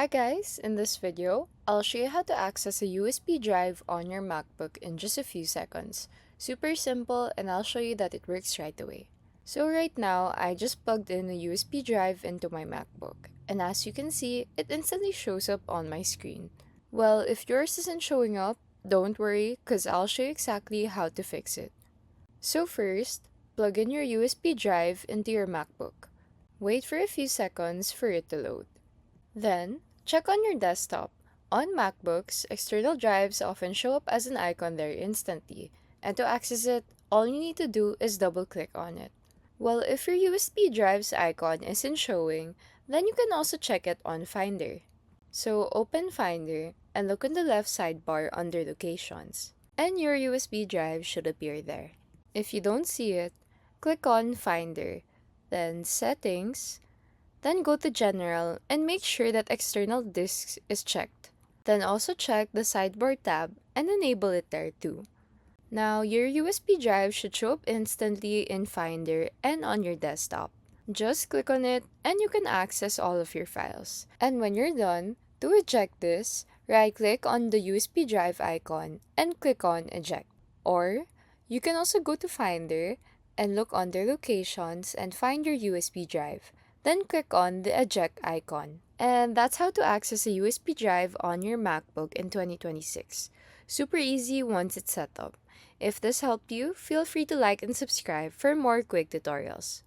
Hi guys, in this video, I'll show you how to access a USB drive on your MacBook in just a few seconds. Super simple, and I'll show you that it works right away. So right now, I just plugged in a USB drive into my MacBook, and as you can see, it instantly shows up on my screen. Well, if yours isn't showing up, don't worry, cause I'll show you exactly how to fix it. So first, plug in your USB drive into your MacBook. Wait for a few seconds for it to load. Then, check on your desktop. On MacBooks, external drives often show up as an icon there instantly, and to access it, all you need to do is double-click on it. Well, if your USB drive's icon isn't showing, then you can also check it on Finder. So open Finder and look on the left sidebar under Locations, and your USB drive should appear there. If you don't see it, click on Finder, then Settings, then go to General and make sure that External Disks is checked. Then also check the Sidebar tab and enable it there too. Now, your USB drive should show up instantly in Finder and on your desktop. Just click on it and you can access all of your files. And when you're done, to eject this, right-click on the USB drive icon and click on Eject. Or, you can also go to Finder and look under Locations and find your USB drive. Then click on the eject icon. And that's how to access a USB drive on your MacBook in 2026. Super easy once it's set up. If this helped you, feel free to like and subscribe for more quick tutorials.